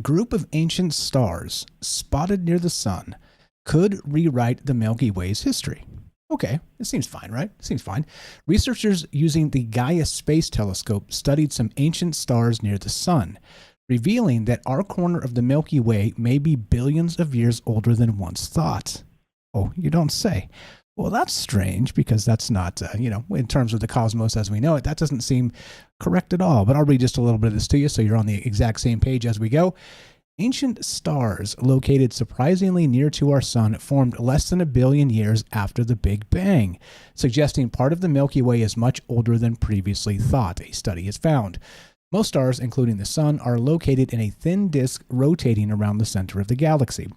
Group of ancient stars spotted near the sun could rewrite the Milky Way's history. Okay, it seems fine, right? It seems fine. Researchers using the Gaia Space Telescope studied some ancient stars near the sun, revealing that our corner of the Milky Way may be billions of years older than once thought. Oh, you don't say. Well, that's strange because that's not, in terms of the cosmos as we know it, that doesn't seem correct at all. But I'll read just a little bit of this to you so you're on the exact same page as we go. Ancient stars located surprisingly near to our sun formed less than 1 billion years after the Big Bang, suggesting part of the Milky Way is much older than previously thought, a study has found. Most stars, including the sun, are located in a thin disk rotating around the center of the galaxy.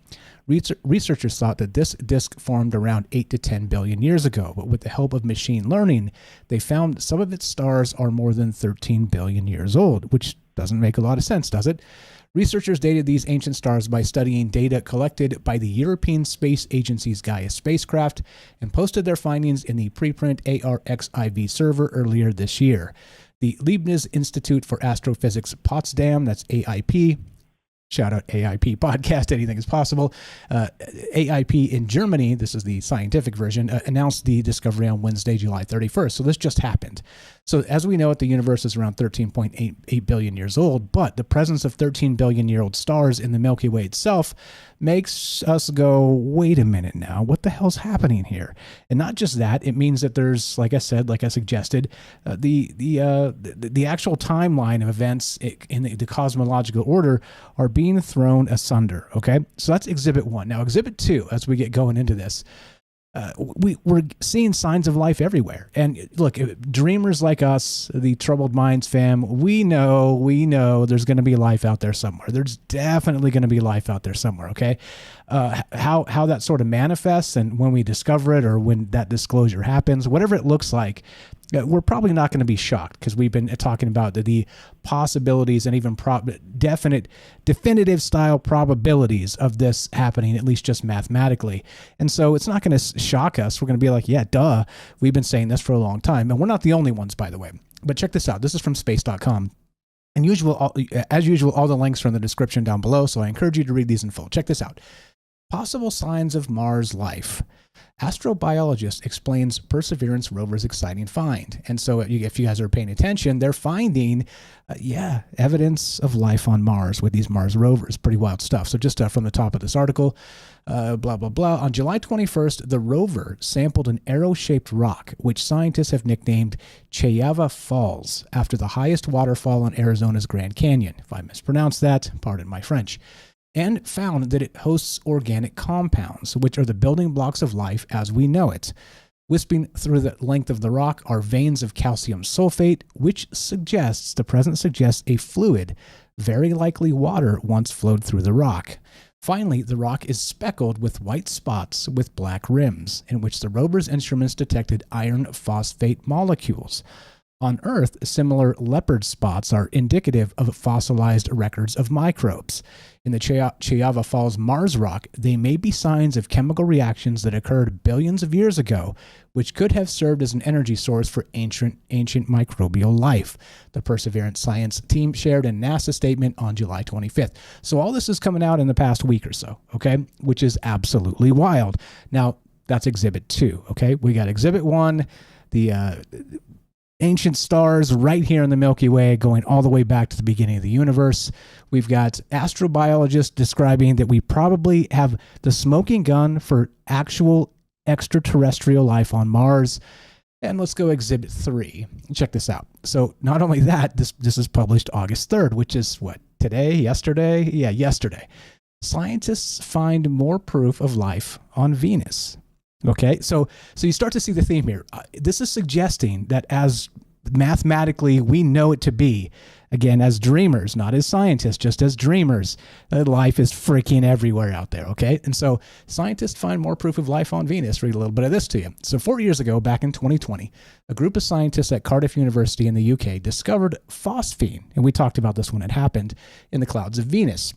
Researchers thought that this disk formed around 8 to 10 billion years ago, but with the help of machine learning, they found some of its stars are more than 13 billion years old, which doesn't make a lot of sense, does it? Researchers dated these ancient stars by studying data collected by the European Space Agency's Gaia spacecraft and posted their findings in the preprint ARXIV server earlier this year. The Leibniz Institute for Astrophysics Potsdam, that's AIP, shout out AIP podcast, anything is possible. AIP in Germany, this is the scientific version, announced the discovery on Wednesday, July 31st. So this just happened. So as we know it, the universe is around 13.8 billion years old, but the presence of 13 billion-year-old stars in the Milky Way itself makes us go, wait a minute now, what the hell's happening here? And not just that, it means that there's, like I said, like I suggested, the actual timeline of events in the cosmological order are being thrown asunder, okay? So that's Exhibit 1. Now, Exhibit 2, as we get going into this, we're seeing signs of life everywhere. And look, dreamers like us, the Troubled Minds fam, we know there's going to be life out there somewhere. There's definitely going to be life out there somewhere, okay? How that sort of manifests and when we discover it or when that disclosure happens, whatever it looks like, we're probably not going to be shocked because we've been talking about the possibilities and even definitive style probabilities of this happening, at least just mathematically. And so it's not going to shock us. We're going to be like, yeah, duh. We've been saying this for a long time. And we're not the only ones, by the way. But check this out. This is from space.com. And as usual, all the links are in the description down below. So I encourage you to read these in full. Check this out. Possible signs of Mars life. Astrobiologist explains Perseverance rover's exciting find. And so if you guys are paying attention, they're finding, evidence of life on Mars with these Mars rovers. Pretty wild stuff. So just from the top of this article, blah, blah, blah. On July 21st, the rover sampled an arrow-shaped rock, which scientists have nicknamed Chayava Falls, after the highest waterfall on Arizona's Grand Canyon. If I mispronounce that, pardon my French. And found that it hosts organic compounds, which are the building blocks of life as we know it. Wisping through the length of the rock are veins of calcium sulfate, which suggests a fluid, very likely water, once flowed through the rock. Finally, the rock is speckled with white spots with black rims, in which the rover's instruments detected iron phosphate molecules. On Earth, similar leopard spots are indicative of fossilized records of microbes. In the Chayava Falls Mars rock, they may be signs of chemical reactions that occurred billions of years ago, which could have served as an energy source for ancient microbial life, the Perseverance science team shared in NASA statement on July 25th. So all this is coming out in the past week or so, okay, which is absolutely wild. Now, that's Exhibit 2, okay? We got Exhibit 1, the ancient stars right here in the Milky Way going all the way back to the beginning of the universe. We've got astrobiologists describing that we probably have the smoking gun for actual extraterrestrial life on Mars. And let's go Exhibit 3. Check this out. So not only that, this is published August 3rd, which is what, today, yesterday? Yeah, yesterday. Scientists find more proof of life on Venus. Okay, so you start to see the theme here. This is suggesting that as mathematically we know it to be, again, as dreamers, not as scientists, just as dreamers, that life is freaking everywhere out there, okay? And so scientists find more proof of life on Venus. Read a little bit of this to you. So 4 years ago, back in 2020, a group of scientists at Cardiff University in the UK discovered phosphine, and we talked about this when it happened, in the clouds of Venus.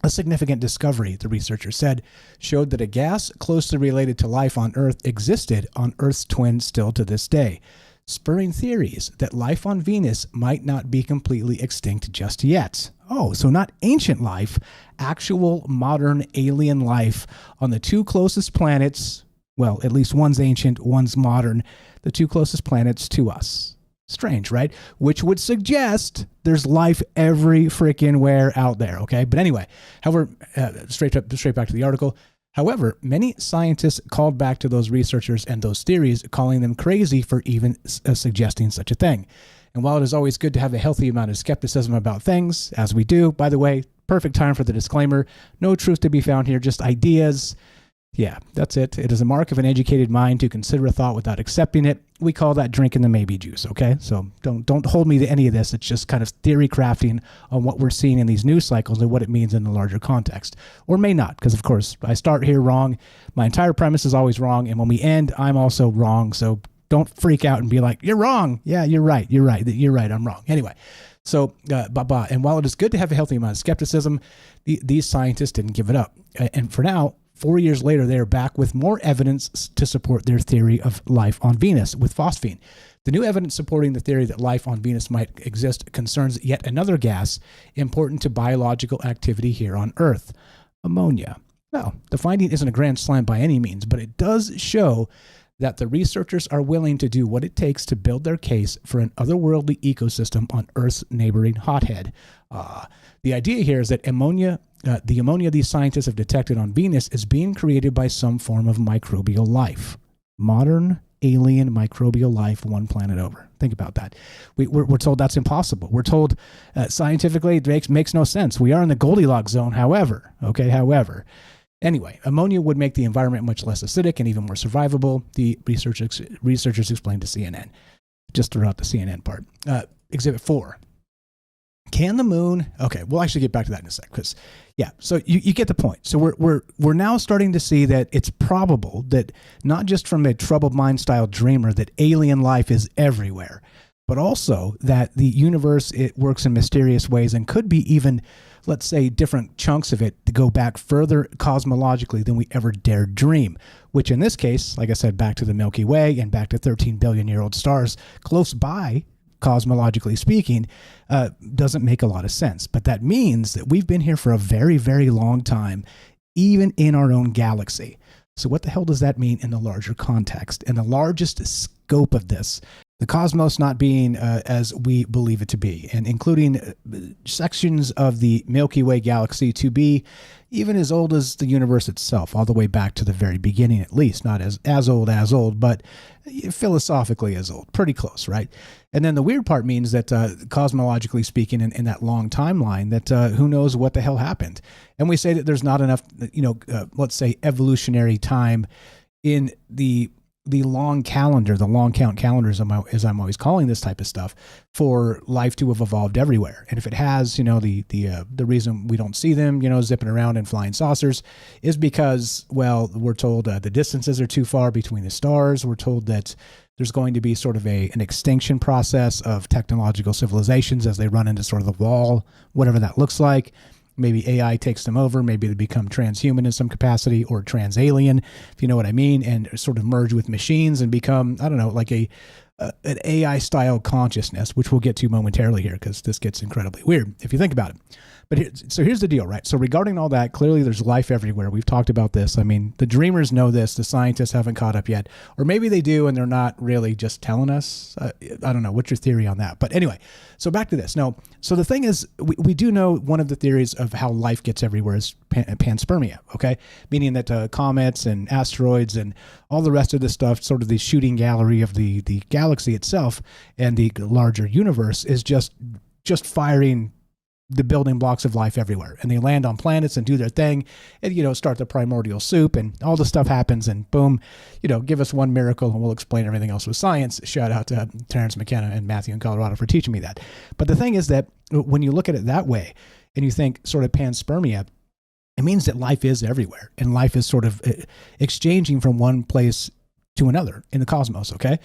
A significant discovery, the researcher said, showed that a gas closely related to life on Earth existed on Earth's twin still to this day. spurring theories that life on Venus might not be completely extinct just yet. Oh, so not ancient life, actual modern alien life on the two closest planets. Well, at least one's ancient, one's modern, the two closest planets to us. Strange, right? Which would suggest there's life every freaking where out there, okay? But anyway, however, straight back to the article. However, many scientists called back to those researchers and those theories, calling them crazy for even suggesting such a thing. And while it is always good to have a healthy amount of skepticism about things, as we do, by the way, perfect time for the disclaimer, no truth to be found here, just ideas. Yeah, that's it. It is a mark of an educated mind to consider a thought without accepting it. We call that drinking the maybe juice, okay? So don't hold me to any of this. It's just kind of theory crafting on what we're seeing in these news cycles and what it means in the larger context. Or may not, because of course, I start here wrong. My entire premise is always wrong, and when we end, I'm also wrong. So don't freak out and be like, you're wrong. Yeah, you're right. You're right. You're right. I'm wrong. Anyway, so, and while it is good to have a healthy amount of skepticism, these scientists didn't give it up. And for now, 4 years later, they are back with more evidence to support their theory of life on Venus with phosphine. The new evidence supporting the theory that life on Venus might exist concerns yet another gas important to biological activity here on Earth, ammonia. Well, the finding isn't a grand slam by any means, but it does show that the researchers are willing to do what it takes to build their case for an otherworldly ecosystem on Earth's neighboring hothead. The idea here is that the ammonia these scientists have detected on Venus is being created by some form of microbial life. Modern alien microbial life one planet over. Think about that. We're told that's impossible. We're told scientifically it makes no sense. We are in the Goldilocks zone, however. Anyway, ammonia would make the environment much less acidic and even more survivable, the researchers explained to CNN. Just throw out the CNN part. Exhibit 4. Can the moon? Okay, we'll actually get back to that in a sec. Because, yeah, so you get the point. So we're now starting to see that it's probable that not just from a troubled mind style dreamer that alien life is everywhere, but also that the universe, it works in mysterious ways and could be even, let's say, different chunks of it to go back further cosmologically than we ever dared dream, which in this case, like I said, back to the Milky Way and back to 13 billion-year-old stars close by, cosmologically speaking, doesn't make a lot of sense. But that means that we've been here for a very, very long time, even in our own galaxy. So what the hell does that mean in the larger context? In the largest scope of this, the cosmos not being as we believe it to be, and including sections of the Milky Way galaxy to be even as old as the universe itself, all the way back to the very beginning at least, not as old, but philosophically as old, pretty close, right? And then the weird part means that cosmologically speaking, in that long timeline, that who knows what the hell happened. And we say that there's not enough, let's say evolutionary time in the long calendar, the long count calendars, as I'm always calling this type of stuff, for life to have evolved everywhere. And if it has, the reason we don't see them, zipping around in flying saucers is because, well, we're told the distances are too far between the stars. We're told that there's going to be sort of an extinction process of technological civilizations as they run into sort of the wall, whatever that looks like. Maybe AI takes them over. Maybe they become transhuman in some capacity or transalien, if you know what I mean, and sort of merge with machines and become, I don't know, like an AI-style consciousness, which we'll get to momentarily here because this gets incredibly weird if you think about it. But here's the deal, right? So regarding all that, clearly there's life everywhere. We've talked about this. I mean, the dreamers know this. The scientists haven't caught up yet. Or maybe they do and they're not really just telling us. I don't know. What's your theory on that? But anyway, so back to this. No, so the thing is, we do know one of the theories of how life gets everywhere is panspermia, okay? Meaning that comets and asteroids and all the rest of this stuff, sort of the shooting gallery of the galaxy itself and the larger universe is just give the building blocks of life everywhere, and they land on planets and do their thing and, start the primordial soup and all the stuff happens and boom, give us one miracle and we'll explain everything else with science. Shout out to Terrence McKenna and Matthew in Colorado for teaching me that. But the thing is that when you look at it that way and you think sort of panspermia, it means that life is everywhere and life is sort of exchanging from one place to another in the cosmos, okay?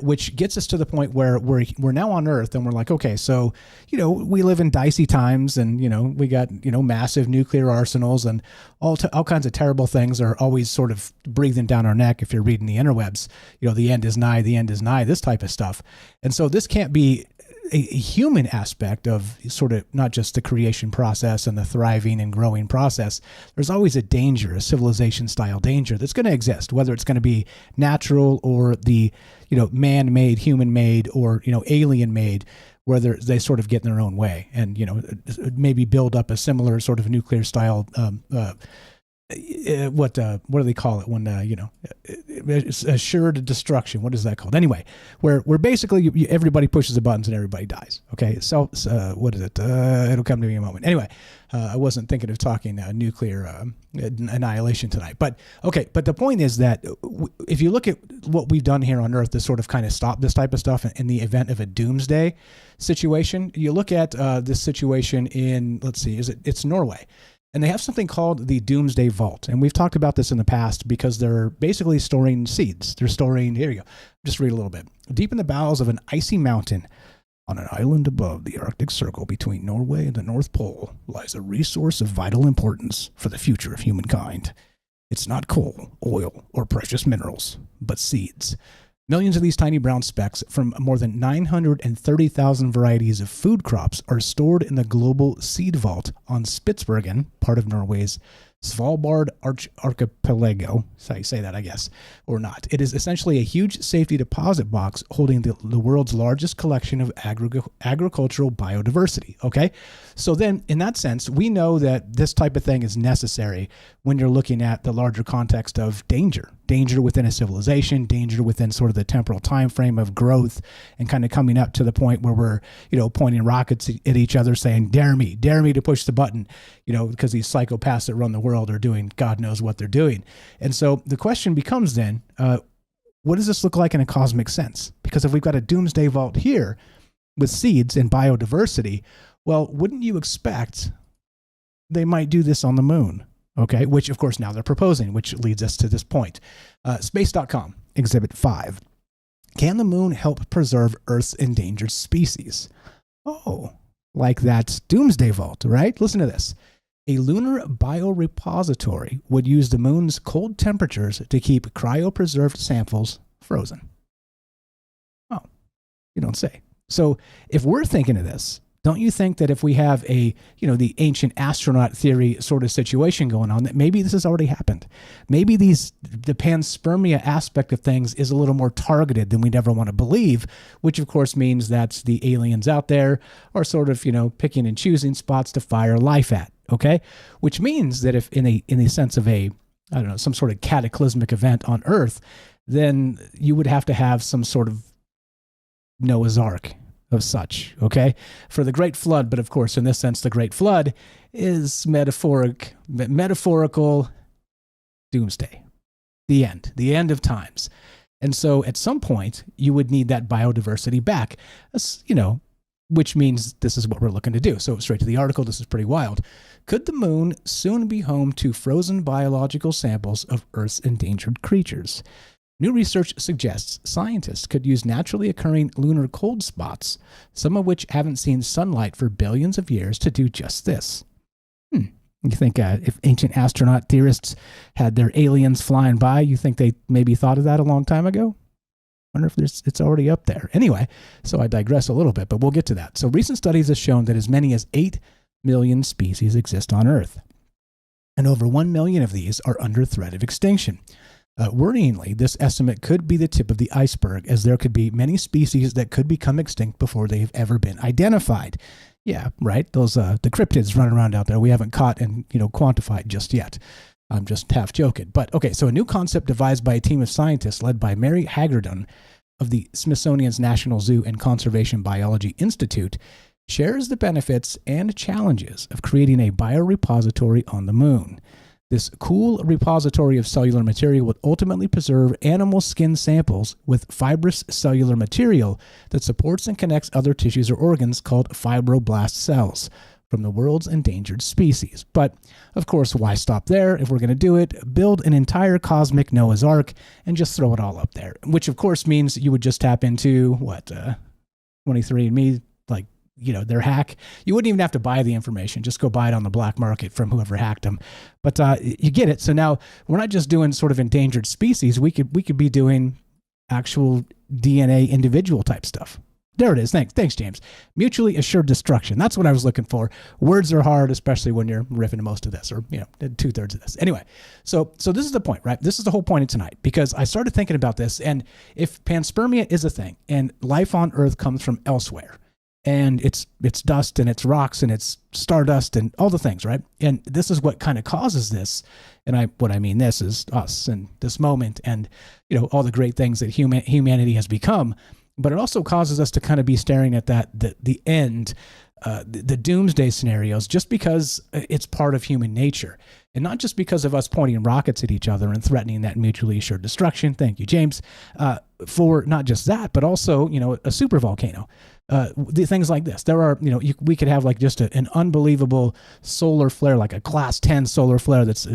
Which gets us to the point where we're now on Earth and we're like, okay, so, we live in dicey times and, we got, massive nuclear arsenals and all kinds of terrible things are always sort of breathing down our neck if you're reading the interwebs, the end is nigh, this type of stuff. And so this can't be a human aspect of sort of not just the creation process and the thriving and growing process. There's always a danger, a civilization style danger that's going to exist, whether it's going to be natural or the, man-made, human-made, or, alien made, whether they sort of get in their own way and, maybe build up a similar sort of nuclear style, what do they call it when it's assured destruction? What is that called? Anyway, where basically everybody pushes the buttons and everybody dies. Okay, so what is it? It'll come to me in a moment. Anyway, I wasn't thinking of talking nuclear annihilation tonight, but the point is that if you look at what we've done here on Earth to sort of kind of stop this type of stuff in the event of a doomsday situation, you look at this situation in, let's see, it's Norway. And they have something called the Doomsday Vault. And we've talked about this in the past because they're basically storing seeds. They're storing, here you go, just read a little bit. Deep in the bowels of an icy mountain on an island above the Arctic Circle between Norway and the North Pole lies a resource of vital importance for the future of humankind. It's not coal, oil, or precious minerals, but seeds. Millions of these tiny brown specks from more than 930,000 varieties of food crops are stored in the global seed vault on Spitsbergen, part of Norway's Svalbard archipelago. That's how you say that, I guess, or not. It is essentially a huge safety deposit box holding the world's largest collection of agricultural biodiversity, okay? So then, in that sense, we know that this type of thing is necessary when you're looking at the larger context of danger within a civilization, danger within sort of the temporal time frame of growth and kind of coming up to the point where we're, pointing rockets at each other saying, dare me to push the button, because these psychopaths that run the world are doing God knows what they're doing. And so the question becomes then, what does this look like in a cosmic sense? Because if we've got a doomsday vault here with seeds and biodiversity, well, wouldn't you expect they might do this on the moon? Okay, which of course now they're proposing, which leads us to this point. Space.com, Exhibit 5. Can the moon help preserve Earth's endangered species? Oh, like that Doomsday Vault, right? Listen to this. A lunar biorepository would use the moon's cold temperatures to keep cryopreserved samples frozen. Oh, you don't say. So if we're thinking of this, don't you think that if we have a, the ancient astronaut theory sort of situation going on, that maybe this has already happened? Maybe the panspermia aspect of things is a little more targeted than we'd ever want to believe, which of course means that the aliens out there are sort of, picking and choosing spots to fire life at, okay? Which means that if in the sense of some sort of cataclysmic event on Earth, then you would have to have some sort of Noah's Ark of such, okay, for the Great Flood. But of course, in this sense, the Great Flood is metaphorical doomsday, the end of times. And so at some point, you would need that biodiversity back, which means this is what we're looking to do. So straight to the article, this is pretty wild. Could the moon soon be home to frozen biological samples of Earth's endangered creatures? New research suggests scientists could use naturally occurring lunar cold spots, some of which haven't seen sunlight for billions of years, to do just this. You think if ancient astronaut theorists had their aliens flying by, you think they maybe thought of that a long time ago? Wonder if it's already up there. Anyway, so I digress a little bit, but we'll get to that. So recent studies have shown that as many as 8 million species exist on Earth, and over 1 million of these are under threat of extinction. Worryingly, this estimate could be the tip of the iceberg, as there could be many species that could become extinct before they have ever been identified. Yeah, right. Those the cryptids running around out there we haven't caught and quantified just yet. I'm just half joking. But okay, so a new concept devised by a team of scientists led by Mary Hagerdon of the Smithsonian's National Zoo and Conservation Biology Institute shares the benefits and challenges of creating a biorepository on the moon. This cool repository of cellular material would ultimately preserve animal skin samples with fibrous cellular material that supports and connects other tissues or organs called fibroblast cells. from the world's endangered species. But, of course, why stop there? If we're going to do it, build an entire cosmic Noah's Ark and just throw it all up there, which, of course, means you would just tap into, 23andMe, their hack. You wouldn't even have to buy the information. Just go buy it on the black market from whoever hacked them. But you get it. So now we're not just doing sort of endangered species. We could be doing actual DNA individual type stuff. There it is. Thanks, James. Mutually assured destruction. That's what I was looking for. Words are hard, especially when you're riffing most of this, or 2/3 of this. Anyway, so this is the point, right? This is the whole point of tonight, because I started thinking about this, and if panspermia is a thing, and life on Earth comes from elsewhere, and it's dust and it's rocks and it's stardust and all the things, right? And this is what kind of causes this. And what I mean this is us and this moment and all the great things that humanity has become. But it also causes us to kind of be staring at the end, the doomsday scenarios, just because it's part of human nature, and not just because of us pointing rockets at each other and threatening that mutually assured destruction. Thank you, James, for not just that, but also a super volcano. The things like this. There are, we could have just an unbelievable solar flare, like a class 10 solar flare that's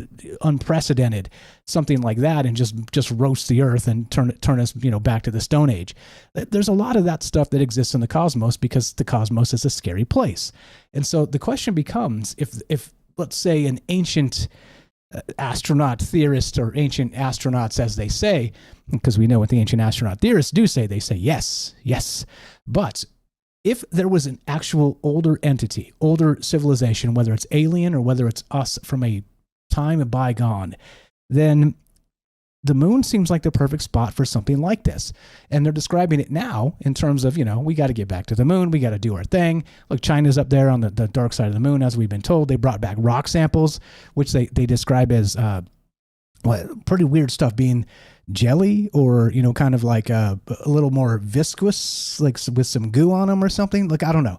unprecedented, something like that, and just roast the Earth and turn us, back to the Stone Age. There's a lot of that stuff that exists in the cosmos, because the cosmos is a scary place. And so the question becomes, if let's say an ancient astronaut theorist, or ancient astronauts, as they say, because we know what the ancient astronaut theorists do say, they say yes. But if there was an actual older entity, older civilization, whether it's alien or whether it's us from a time bygone, then the moon seems like the perfect spot for something like this. And they're describing it now in terms of, we got to get back to the moon. We got to do our thing. Look, China's up there on the dark side of the moon, as we've been told. They brought back rock samples, which they describe as pretty weird stuff, being jelly, or kind of like a little more viscous, like with some goo on them or something. I don't know.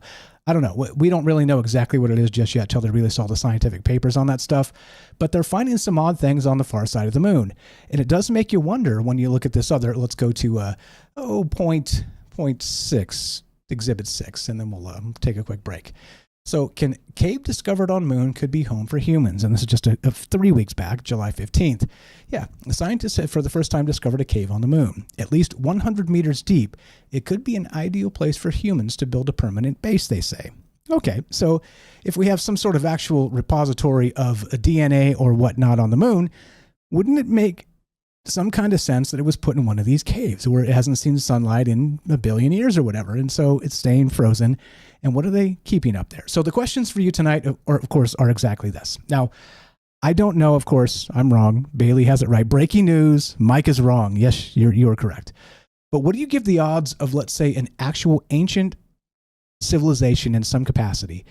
We don't really know exactly what it is just yet till they release all the scientific papers on that stuff. But they're finding some odd things on the far side of the moon, and it does make you wonder when you look at this other. Let's go to point 6, exhibit 6, and then we'll take a quick break. So, cave discovered on moon could be home for humans. And this is just 3 weeks back, July 15th. Yeah, the scientists have for the first time discovered a cave on the moon. At least 100 meters deep, it could be an ideal place for humans to build a permanent base, they say. Okay, so if we have some sort of actual repository of a DNA or whatnot on the moon, wouldn't it make some kind of sense that it was put in one of these caves where it hasn't seen sunlight in a billion years or whatever, and so it's staying frozen? And what are they keeping up there? So the questions for you tonight, of course, are exactly this. Now, I don't know, of course, I'm wrong. Bailey has it right. Breaking news, Mike is wrong. Yes, you're correct. But what do you give the odds of, let's say, an actual ancient civilization in some capacity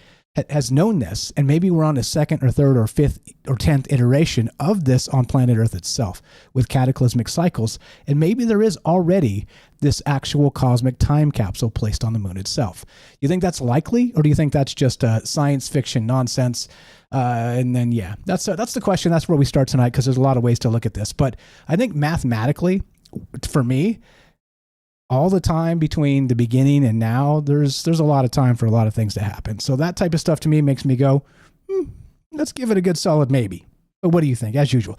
has known this, and maybe we're on a second or third or fifth or 10th iteration of this on planet Earth itself with cataclysmic cycles, and maybe there is already this actual cosmic time capsule placed on the moon itself? You think that's likely, or do you think that's just science fiction nonsense? And then, that's the question. That's where we start tonight, because there's a lot of ways to look at this. But I think mathematically, for me, all the time between the beginning and now, there's a lot of time for a lot of things to happen. So that type of stuff to me makes me go, let's give it a good solid maybe. But what do you think? As usual,